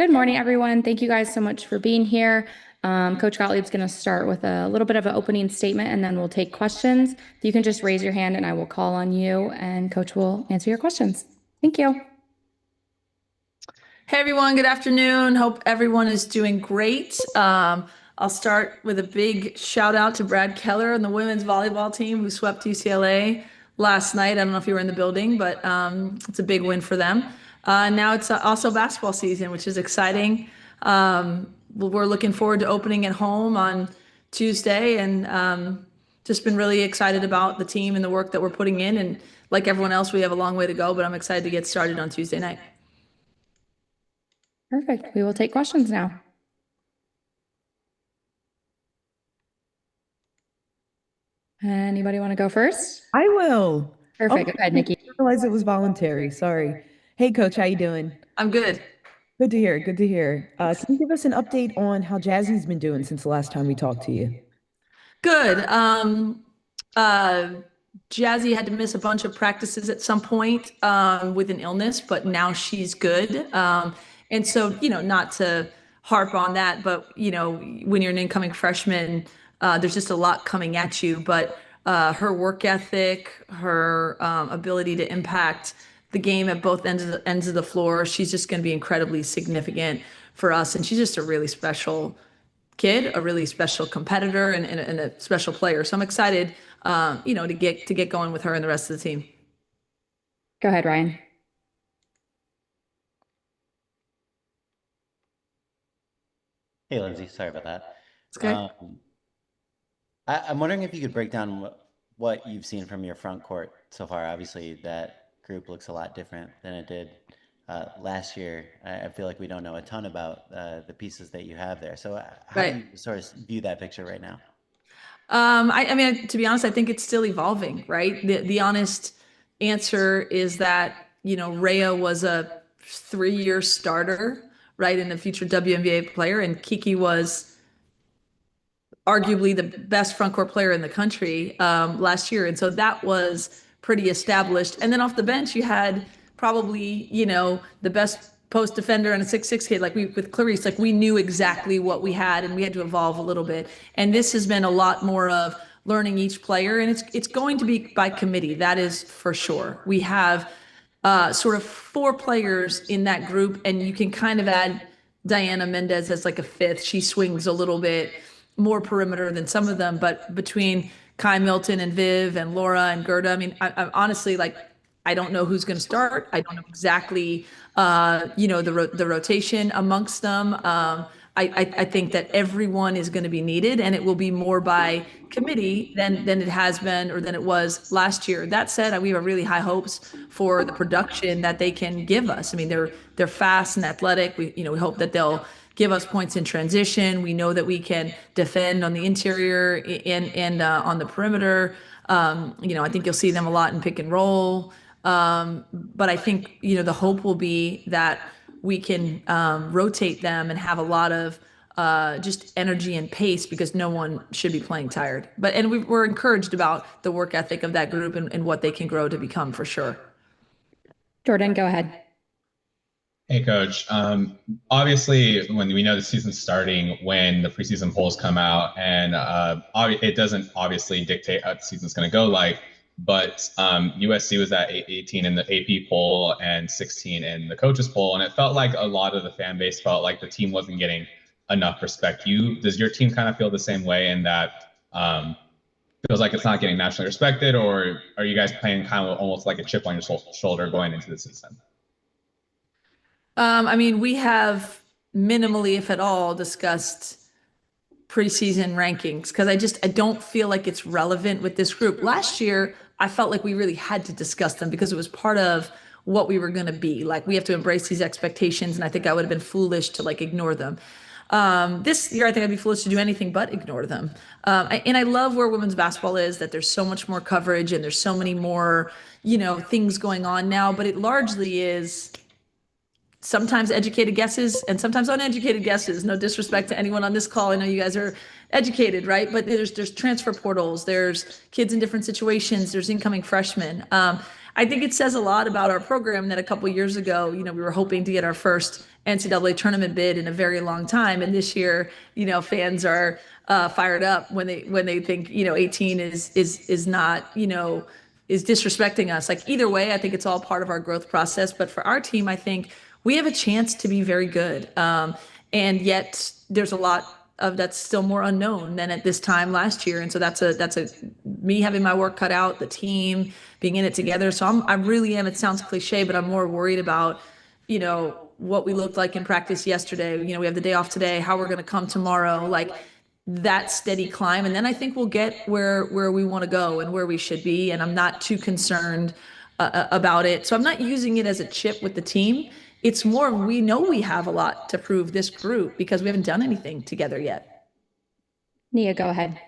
Good morning, everyone. Thank you guys so much for being here. Coach Gottlieb's going to start with a little bit of an opening statement, and then we'll take questions. You can just raise your hand, and I will call on you, and Coach will answer your questions. Thank you. Hey, everyone. Good afternoon. Hope everyone is doing great. I'll start with a big shout out to Brad Keller and the women's volleyball team who swept UCLA last night. I don't know if you were in the building, but it's a big win for them. Now it's also basketball season, which is exciting. We're looking forward to opening at home on Tuesday, and just been really excited about the team and the work that we're putting in. And like everyone else, we have a long way to go, but I'm excited to get started on Tuesday night. Perfect. We will take questions now. Anybody want to go first? I will. Perfect. Go ahead, Nikki. I didn't realize it was voluntary. Sorry. Hey, Coach, how you doing? I'm good. Good to hear. Good to hear. Can you give us an update on how Jazzy's been doing since the last time we talked to you? Good. Jazzy had to miss a bunch of practices at some point with an illness, but now she's good. And so, not to harp on that, but, when you're an incoming freshman, there's just a lot coming at you. But her work ethic, her ability to impact the game at both ends of the floor, she's just going to be incredibly significant for us. And she's just a really special kid, a really special competitor, and a special player. So I'm excited, to get going with her and the rest of the team. Go ahead, Ryan. Hey, Lindsay, sorry about that. It's okay. I'm wondering if you could break down what you've seen from your front court so far. Obviously, that group looks a lot different than it did last year. I feel like we don't know a ton about the pieces that you have there. So how do you sort of view that picture right now? I mean, to be honest, I think it's still evolving, right? The honest answer is that, Rhea was a 3-year starter, right, and a future WNBA player, and Kiki was arguably the best front court player in the country last year. And so that was pretty established. And then off the bench, you had probably, the best post defender and a 6'6" kid, with Clarice, we knew exactly what we had, and we had to evolve a little bit. And this has been a lot more of learning each player, and it's going to be by committee. That is for sure. We have sort of 4 players in that group, and you can kind of add Diana Mendez as like a 5th. She swings a little bit more perimeter than some of them, but between Kai Milton and Viv and Laura and Gerda, I mean, I'm honestly, I don't know who's going to start. I don't know exactly, the rotation amongst them. I think that everyone is going to be needed, and it will be more by committee than it has been or than it was last year. That said, we have really high hopes for the production that they can give us. I mean, they're fast and athletic. We hope that they'll give us points in transition. We know that we can defend on the interior and on the perimeter. I think you'll see them a lot in pick and roll. But I think, the hope will be that we can rotate them and have a lot of just energy and pace, because no one should be playing tired. And we're encouraged about the work ethic of that group and what they can grow to become, for sure. Jordan, go ahead. Hey, Coach. Obviously, when we know the season's starting, when the preseason polls come out, and it doesn't obviously dictate how the season's going to go but USC was at 18 in the AP poll and 16 in the coaches poll, and it felt like a lot of the fan base felt like the team wasn't getting enough respect. Does your team kind of feel the same way, in that feels like it's not getting nationally respected, or are you guys playing kind of almost like a chip on your shoulder going into the season? I mean, we have minimally, if at all, discussed preseason rankings, because I don't feel like it's relevant with this group. Last year, I felt like we really had to discuss them because it was part of what we were going to be. We have to embrace these expectations, and I think I would have been foolish to ignore them. This year, I think I'd be foolish to do anything but ignore them. And I love where women's basketball is, that there's so much more coverage and there's so many more, things going on now, but it largely is sometimes educated guesses and sometimes uneducated guesses. No disrespect to anyone on this call. I know you guys are educated, right? But there's transfer portals, there's kids in different situations, there's incoming freshmen. I think it says a lot about our program that a couple years ago, we were hoping to get our first NCAA tournament bid in a very long time, and this year, fans are fired up when they think 18 is not is disrespecting us. Like either way, I think it's all part of our growth process. But for our team, I think we have a chance to be very good, and yet there's a lot of that's still more unknown than at this time last year. And so that's a me having my work cut out, the team being in it together. So I really am, it sounds cliche, but I'm more worried about, what we looked like in practice yesterday. We have the day off today, how we're going to come tomorrow, like that steady climb. And then I think we'll get where we want to go and where we should be. And I'm not too concerned about it. So I'm not using it as a chip with the team. It's more, we know we have a lot to prove this group because we haven't done anything together yet. Nia, go ahead.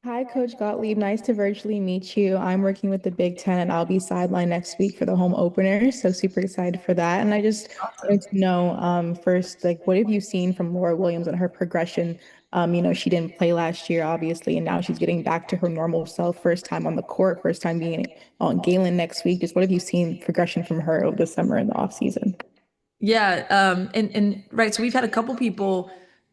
Hi, Coach Gottlieb. Nice to virtually meet you. I'm working with the Big Ten and I'll be sidelined next week for the home opener. So super excited for that. And I just wanted to know first, like, what have you seen from Laura Williams and her progression? She didn't play last year, obviously, and now she's getting back to her normal self, first time on the court, first time being on Galen next week. Just what have you seen progression from her over the summer and the off season? Yeah. And right. So we've had a couple people,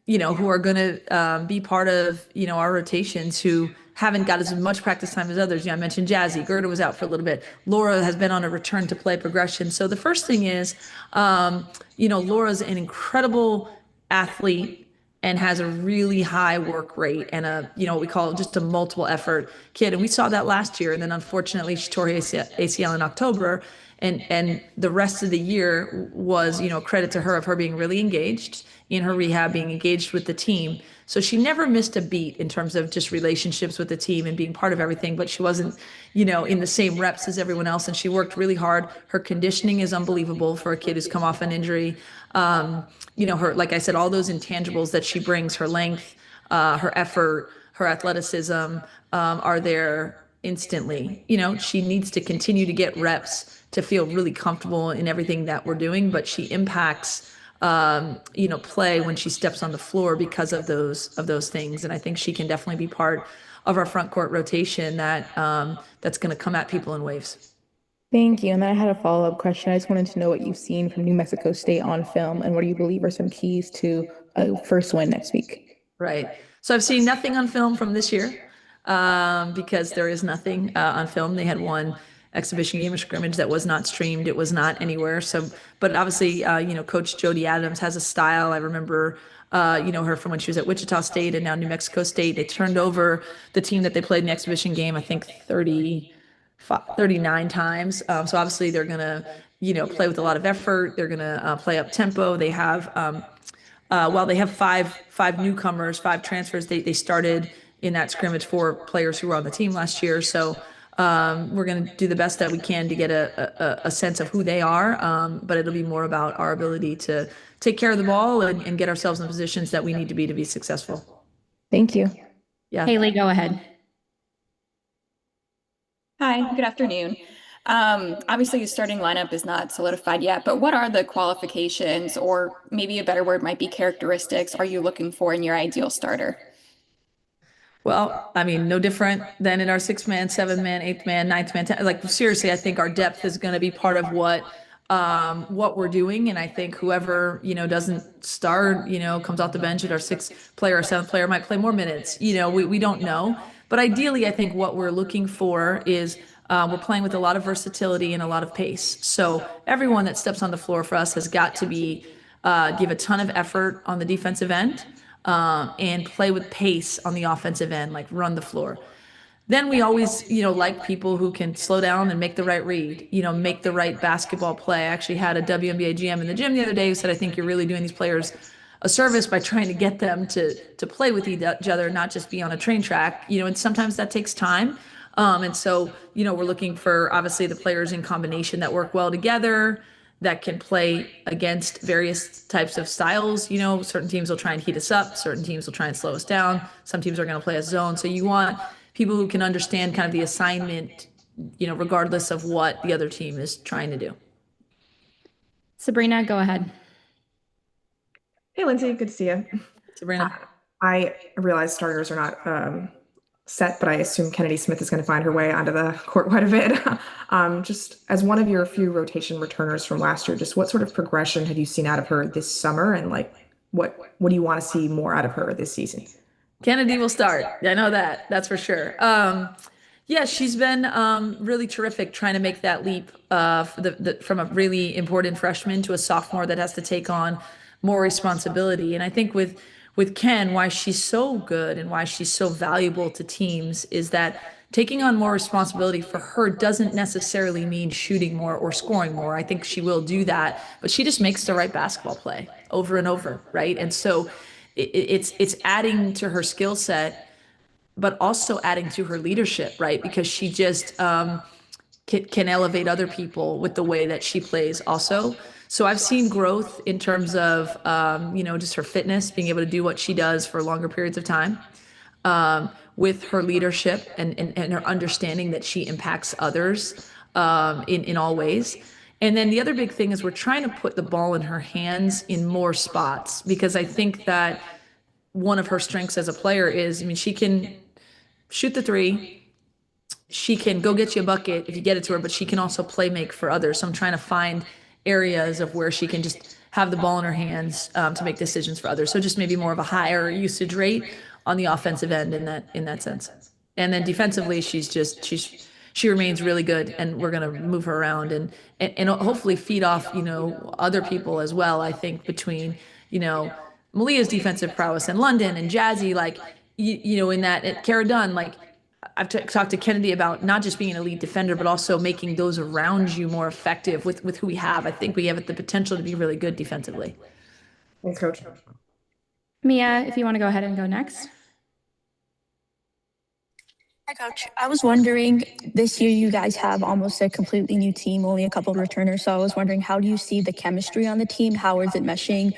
who are going to be part of, our rotations who haven't got as much practice time as others. I mentioned Jazzy. Gerda was out for a little bit. Laura has been on a return to play progression. So the first thing is, Laura's an incredible athlete and has a really high work rate and what we call just a multiple effort kid. And we saw that last year. And then unfortunately she tore her ACL in October. And the rest of the year was, credit to her of her being really engaged in her rehab, being engaged with the team. So she never missed a beat in terms of just relationships with the team and being part of everything, but she wasn't, in the same reps as everyone else. And she worked really hard. Her conditioning is unbelievable for a kid who's come off an injury. Her, like I said, all those intangibles that she brings, her length, her effort, her athleticism, are there instantly. She needs to continue to get reps to feel really comfortable in everything that we're doing, but she impacts, play when she steps on the floor because of those things. And I think she can definitely be part of our front court rotation that's going to come at people in waves. Thank you. And then I had a follow-up question. I just wanted to know what you've seen from New Mexico State on film and what do you believe are some keys to a first win next week? Right. So I've seen nothing on film from this year because there is nothing on film. They had one exhibition game of scrimmage that was not streamed. It was not anywhere. So, but obviously, Coach Jody Adams has a style. I remember, her from when she was at Wichita State and now New Mexico State. They turned over the team that they played in the exhibition game, I think 39 times. So obviously they're going to, play with a lot of effort. They're going to play up tempo. They have, while they have five newcomers, 5 transfers, they started in that scrimmage 4 players who were on the team last year. So we're going to do the best that we can to get a sense of who they are. But it'll be more about our ability to take care of the ball and get ourselves in the positions that we need to be successful. Thank you. Yeah. Haley, go ahead. Hi, good afternoon. Obviously, the starting lineup is not solidified yet, but what are the qualifications, or maybe a better word might be characteristics, are you looking for in your ideal starter? Well, I mean, no different than in our 6-man, 7-man, 8-man, 9th-man. Like seriously, I think our depth is going to be part of what we're doing, and I think whoever doesn't start, comes off the bench at our 6th player or 7th player might play more minutes. We don't know, but ideally, I think what we're looking for is we're playing with a lot of versatility and a lot of pace. So everyone that steps on the floor for us has got to be give a ton of effort on the defensive end. And play with pace on the offensive end, like run the floor. Then we always, like people who can slow down and make the right read, make the right basketball play. I actually had a WNBA GM in the gym the other day who said, I think you're really doing these players a service by trying to get them to play with each other, not just be on a train track, and sometimes that takes time. And so, we're looking for obviously the players in combination that work well together, that can play against various types of styles. Certain teams will try and heat us up. Certain teams will try and slow us down. Some teams are going to play a zone. So you want people who can understand kind of the assignment, regardless of what the other team is trying to do. Sabrina, go ahead. Hey, Lindsay, good to see you. Sabrina. I realize starters are not set, but I assume Kennedy Smith is going to find her way onto the court quite a bit. Just as one of your few rotation returners from last year, just what sort of progression have you seen out of her this summer, and like what do you want to see more out of her this season? Kennedy will start. I know that. That's for sure. Yeah, she's been really terrific trying to make that leap from a really important freshman to a sophomore that has to take on more responsibility. And I think with Ken, why she's so good and why she's so valuable to teams is that taking on more responsibility for her doesn't necessarily mean shooting more or scoring more. I think she will do that, but she just makes the right basketball play over and over, right? And so it's adding to her skill set, but also adding to her leadership, right? Because she just can elevate other people with the way that she plays also. So I've seen growth in terms of, just her fitness, being able to do what she does for longer periods of time, with her leadership and her understanding that she impacts others in all ways. And then the other big thing is we're trying to put the ball in her hands in more spots, because I think that one of her strengths as a player is, she can shoot the three, she can go get you a bucket if you get it to her, but she can also play make for others. So I'm trying to find areas of where she can just have the ball in her hands to make decisions for others. So just maybe more of a higher usage rate on the offensive end in that sense. And then defensively, she remains really good, and we're going to move her around and hopefully feed off, other people as well. I think between, Malia's defensive prowess in London and Jazzy, like, in that at Cara Dunn, like I've talked to Kennedy about not just being an elite defender, but also making those around you more effective with who we have. I think we have the potential to be really good defensively. Thanks, Coach. Mia, if you want to go ahead and go next. Hi, Coach. I was wondering, this year you guys have almost a completely new team, only a couple of returners. So I was wondering, how do you see the chemistry on the team? How is it meshing?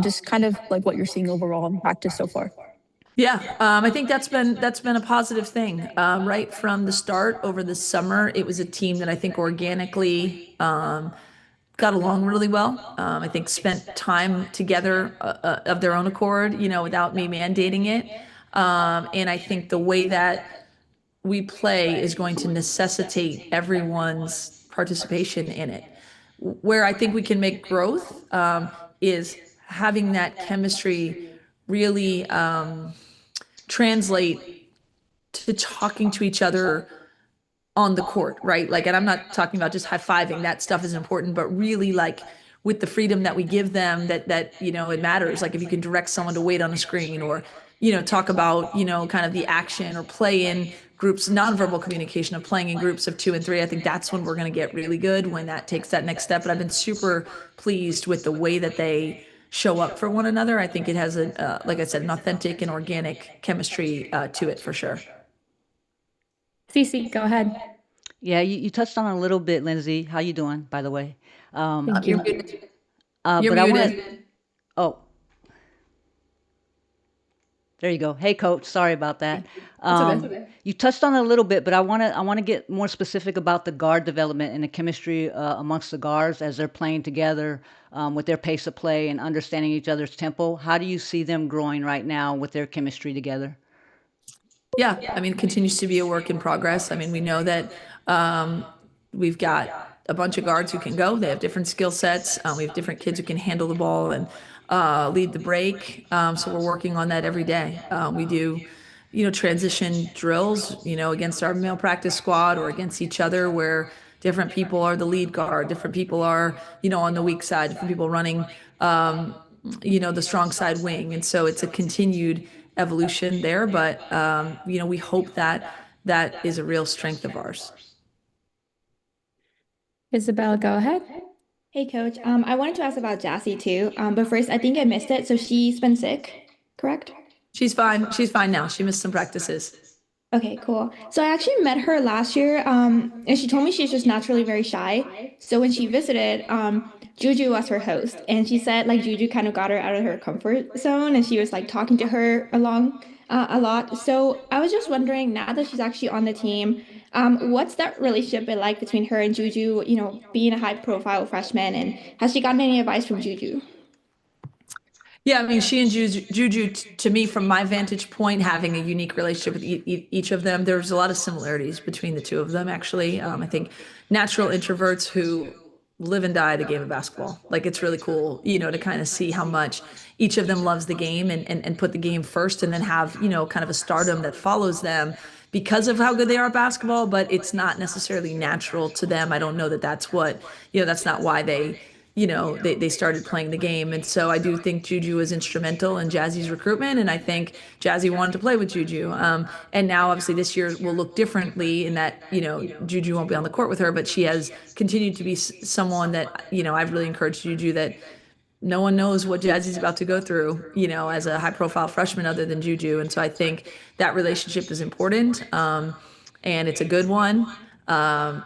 Just kind of like what you're seeing overall in practice so far. Yeah, I think that's been a positive thing. Right from the start over the summer, it was a team that I think organically got along really well. I think spent time together of their own accord, without me mandating it. And I think the way that we play is going to necessitate everyone's participation in it. Where I think we can make growth is having that chemistry really translate to talking to each other on the court, right? Like, and I'm not talking about just high-fiving, that stuff is important, but really like with the freedom that we give them, that it matters. Like if you can direct someone to wait on a screen, or talk about kind of the action, or play in groups, nonverbal communication of playing in groups of 2 and 3. I think that's when we're going to get really good, when that takes that next step. But I've been super pleased with the way that they show up for one another. I think it has like I said, an authentic and organic chemistry to it for sure. Cece, go ahead. Yeah, you touched on it a little bit, Lindsay. How you doing, by the way? Thank You're you. muted. But You're I muted. want. Oh, there you go. Hey, Coach. Sorry about that. okay. You touched on it a little bit, but I want to get more specific about the guard development and the chemistry amongst the guards as they're playing together with their pace of play and understanding each other's tempo. How do you see them growing right now with their chemistry together? Yeah, it continues to be a work in progress. We know that we've got a bunch of guards who can go. They have different skill sets. We have different kids who can handle the ball and lead the break. So we're working on that every day. We do, transition drills, against our male practice squad or against each other, where different people are the lead guard, different people are, on the weak side, different people running, the strong side wing. And so it's a continued evolution there, but we hope that is a real strength of ours. Isabel, go ahead. Hey, Coach. I wanted to ask about Jassy too, but first, I think I missed it. So she's been sick, correct? She's fine. She's fine now. She missed some practices. Okay, cool. So I actually met her last year, and she told me she's just naturally very shy. So when she visited, JuJu was her host, and she said like JuJu kind of got her out of her comfort zone, and she was like talking to her along a lot. So I was just wondering, now that she's actually on the team, what's that relationship been like between her and JuJu? Being a high-profile freshman, and has she gotten any advice from JuJu? Yeah, I mean, she and Juju, to me, from my vantage point, having a unique relationship with each of them, there's a lot of similarities between the two of them, actually. I think natural introverts who live and die the game of basketball. Like, it's really cool, to kind of see how much each of them loves the game and put the game first, and then have, kind of a stardom that follows them because of how good they are at basketball, but it's not necessarily natural to them. I don't know that that's what, that's not why they started playing the game. And so I do think Juju was instrumental in Jazzy's recruitment. And I think Jazzy wanted to play with Juju. And now obviously this year will look differently in that, Juju won't be on the court with her, but she has continued to be someone that, I've really encouraged Juju that no one knows what Jazzy's about to go through, as a high profile freshman other than Juju. And so I think that relationship is important. And it's a good one. There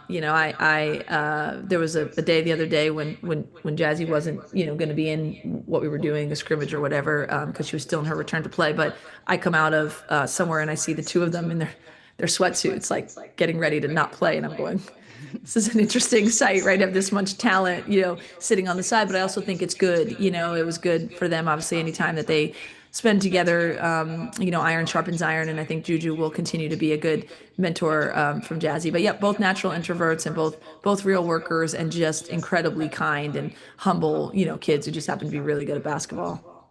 was a day the other day when Jazzy wasn't, going to be in what we were doing, a scrimmage or whatever, because she was still in her return to play. But I come out of somewhere and I see the two of them in their sweatsuits, like getting ready to not play. And I'm going, this is an interesting sight, right? Have this much talent, sitting on the side. But I also think it's good. It was good for them, obviously, anytime that they spend together. Iron sharpens iron, and I think Juju will continue to be a good mentor from Jazzy. But yeah, both natural introverts and both real workers, and just incredibly kind and humble, kids who just happen to be really good at basketball.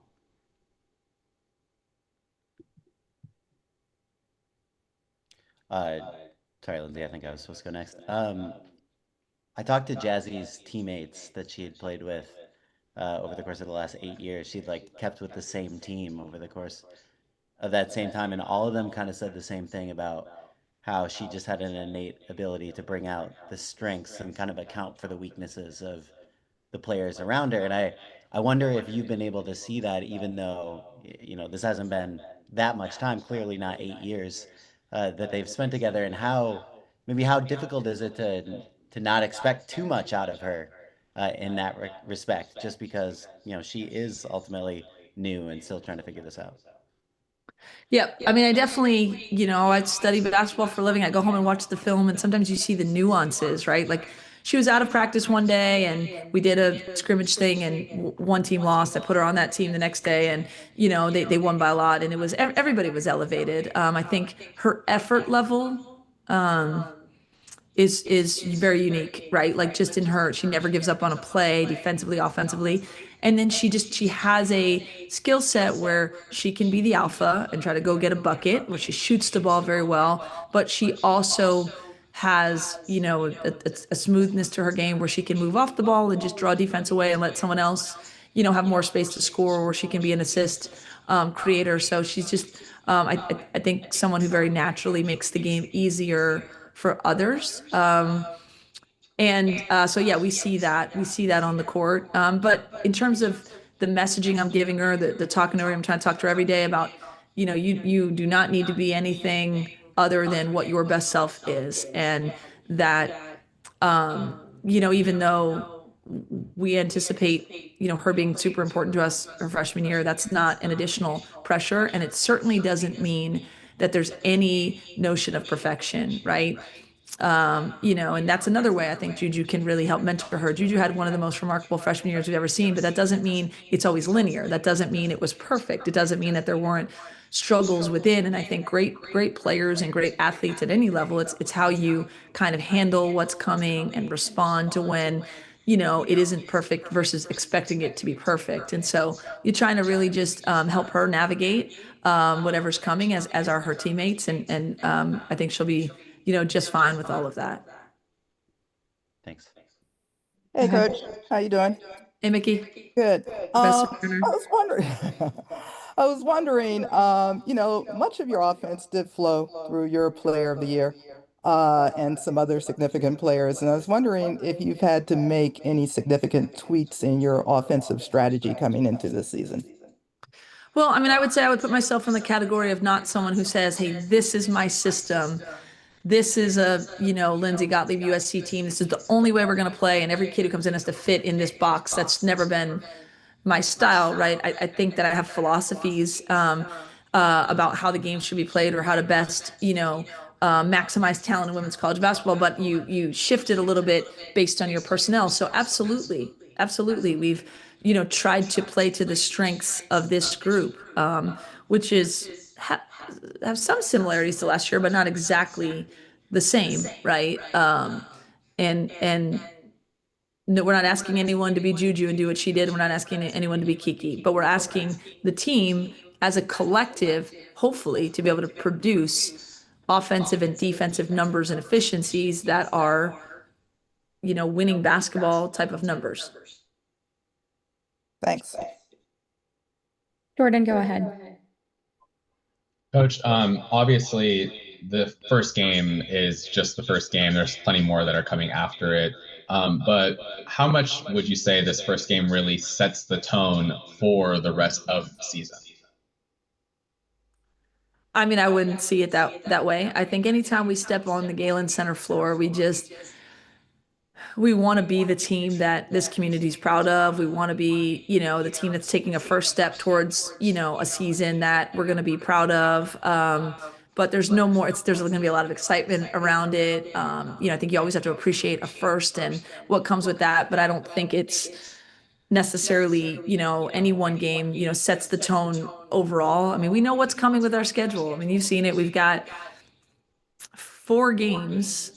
Sorry, Lindsay, I think I was supposed to go next. I talked to Jazzy's teammates that she had played with over the course of the last 8 years. She'd kept with the same team over the course of that same time, and all of them kind of said the same thing about how she just had an innate ability to bring out the strengths and kind of account for the weaknesses of the players around her. And I wonder if you've been able to see that, even though, this hasn't been that much time, clearly not 8 years that they've spent together, and how difficult is it to not expect too much out of her in that respect, just because, she is ultimately new and still trying to figure this out. Yep. I mean, I definitely, I study basketball for a living. I go home and watch the film, and sometimes you see the nuances, right? Like, she was out of practice one day and we did a scrimmage thing, and one team lost. I put her on that team the next day, and, they won by a lot, and everybody was elevated. I think her effort level, is very unique, right? Like, just in her, she never gives up on a play, defensively, offensively. And then she has a skill set where she can be the alpha and try to go get a bucket, where she shoots the ball very well, but she also has, a smoothness to her game where she can move off the ball and just draw defense away and let someone else, have more space to score, or she can be an assist creator. So she's just, I think, someone who very naturally makes the game easier for others. So yeah, we see that on the court. But in terms of the messaging I'm giving her, the talking to her, I'm trying to talk to her every day about, you do not need to be anything other than what your best self is. And that, even though we anticipate, her being super important to us her freshman year, that's not an additional pressure. And it certainly doesn't mean that there's any notion of perfection, right? And that's another way I think Juju can really help mentor her. Juju had one of the most remarkable freshman years we've ever seen, but that doesn't mean it's always linear. That doesn't mean it was perfect. It doesn't mean that there weren't struggles within. And I think great players and great athletes at any level, it's how you kind of handle what's coming and respond to when, it isn't perfect versus expecting it to be perfect. And so you're trying to really just help her navigate whatever's coming, as are her teammates. And I think she'll be, just fine with all of that. Thanks. Hey, Coach. How you doing? Hey, Mickey. Good. Best I was wondering, much of your offense did flow through your player of the year, and some other significant players. And I was wondering if you've had to make any significant tweaks in your offensive strategy coming into this season. Well, I mean, I would say I would put myself in the category of not someone who says, hey, this is my system. This is a, Lindsay Gottlieb USC team. This is the only way we're going to play. And every kid who comes in has to fit in this box. That's never been my style, right? I think that I have philosophies about how the game should be played, or how to best, maximize talent in women's college basketball. But you shift it a little bit based on your personnel. So absolutely, we've tried to play to the strengths of this group, which is have some similarities to last year, but not exactly the same, right? And no, we're not asking anyone to be JuJu and do what she did. We're not asking anyone to be Kiki, but we're asking the team as a collective, hopefully, to be able to produce offensive and defensive numbers and efficiencies that are, winning basketball type of numbers. Thanks. Jordan, go ahead. Coach, obviously the first game is just the first game. There's plenty more that are coming after it. But how much would you say this first game really sets the tone for the rest of the season? I mean, I wouldn't see it that way. I think anytime we step on the Galen Center floor, we want to be the team that this community is proud of. We want to be, the team that's taking a first step towards, a season that we're going to be proud of. But there's no more, there's going to be a lot of excitement around it. I think you always have to appreciate a first and what comes with that. But I don't think it's necessarily, any one game, sets the tone overall. I mean, we know what's coming with our schedule. I mean, you've seen it. We've got 4 games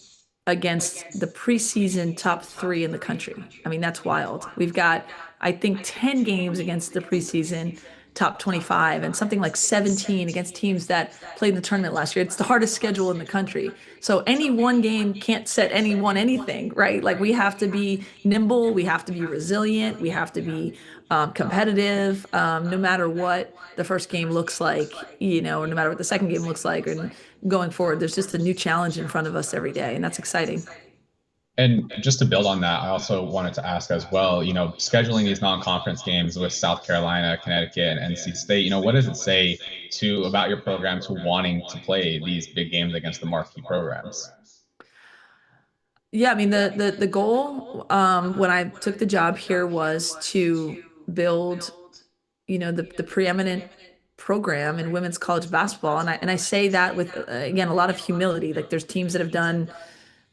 against the preseason top 3 in the country. I mean, that's wild. We've got, I think, 10 games against the preseason top 25 and something like 17 against teams that played in the tournament last year. It's the hardest schedule in the country. So any one game can't set anyone anything, right? Like, we have to be nimble. We have to be resilient. We have to be competitive, no matter what the first game looks like, or no matter what the second game looks like, or going forward. There's just a new challenge in front of us every day, and that's exciting. And just to build on that, I also wanted to ask as well, scheduling these non-conference games with South Carolina, Connecticut, and NC State, what does it say about your program to wanting to play these big games against the marquee programs? Yeah, I mean, the goal when I took the job here was to build, the preeminent program in women's college basketball. And I say that with, again, a lot of humility. Like, there's teams that have done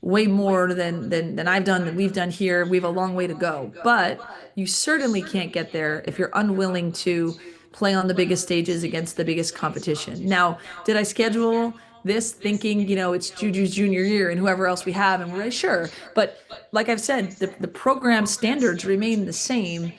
way more than I've done, that we've done here. We have a long way to go, but you certainly can't get there if you're unwilling to play on the biggest stages against the biggest competition. Now, did I schedule this thinking, it's JuJu's junior year and whoever else we have, and we're sure. But like I've said, the program standards remain the same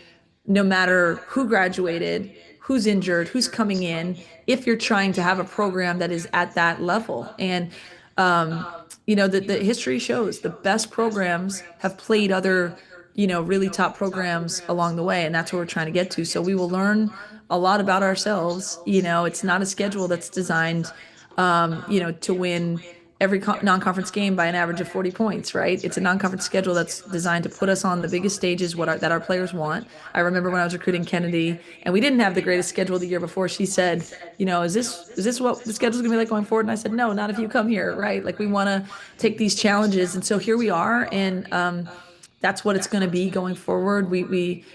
no matter who graduated, who's injured, who's coming in, if you're trying to have a program that is at that level. And the history shows the best programs have played other, really top programs along the way, and that's what we're trying to get to. So we will learn a lot about ourselves. It's not a schedule that's designed, to win every non-conference game by an average of 40 points, right? It's a non-conference schedule that's designed to put us on the biggest stages that our players want. I remember when I was recruiting Kennedy, and we didn't have the greatest schedule the year before. She said, is this what the schedule's gonna be like going forward? And I said, no, not if you come here, right? Like, we want to take these challenges, and so here we are, and that's what it's going to be going forward.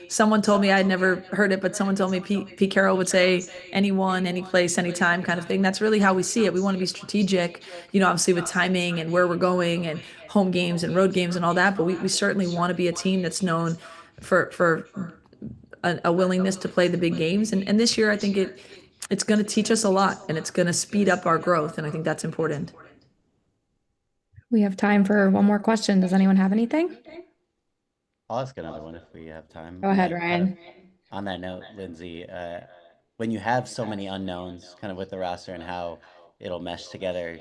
Someone told me, I'd never heard it, but someone told me Pete Carroll would say anyone, any place, anytime kind of thing. That's really how we see it. We want to be strategic, obviously with timing and where we're going and home games and road games and all that. But we certainly want to be a team that's known for a willingness to play the big games. And this year, I think it's going to teach us a lot, and it's going to speed up our growth. And I think that's important. We have time for one more question. Does anyone have anything? I'll ask another one if we have time. Go ahead, Ryan. On that note, Lindsay, when you have so many unknowns kind of with the roster and how it'll mesh together,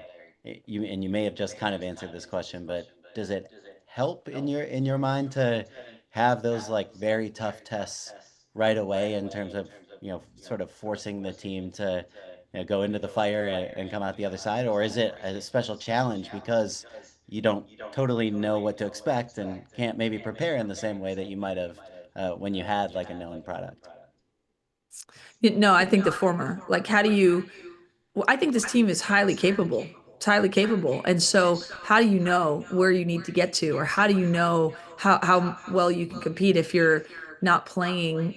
you may have just kind of answered this question, but does it help in your mind to have those like very tough tests right away in terms of, sort of forcing the team to go into the fire and come out the other side? Or is it a special challenge because you don't totally know what to expect and can't maybe prepare in the same way that you might have when you had like a known product? No, I think the former. Like, I think this team is highly capable. It's highly capable. And so how do you know where you need to get to, or how do you know how well you can compete if you're not playing,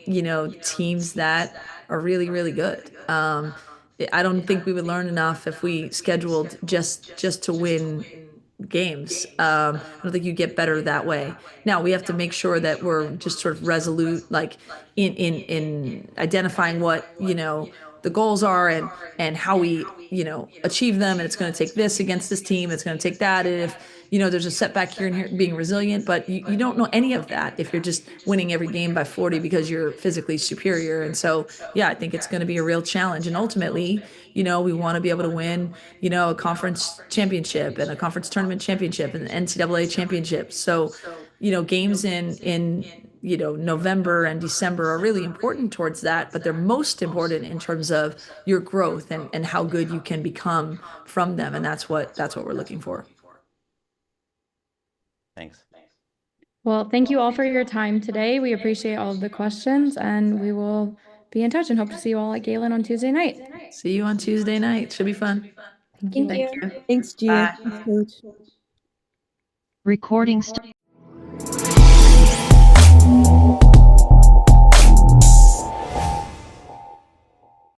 teams that are really, really good? I don't think we would learn enough if we scheduled just to win games. I don't think you get better that way. Now we have to make sure that we're just sort of resolute, like in identifying what, the goals are and how we, achieve them. And it's going to take this against this team. It's going to take that. And if, there's a setback here and here, being resilient, but you don't know any of that if you're just winning every game by 40 because you're physically superior. And so, yeah, I think it's going to be a real challenge. And ultimately, we want to be able to win, a conference championship and a conference tournament championship and an NCAA championship. So, games in November and December are really important towards that, but they're most important in terms of your growth and how good you can become from them. And that's what we're looking for. Thanks. Well, thank you all for your time today. We appreciate all of the questions, and we will be in touch and hope to see you all at Galen on Tuesday night. See you on Tuesday night. Should be fun. Thank you. Thanks, Gia. Bye. Thanks, Coach. Recording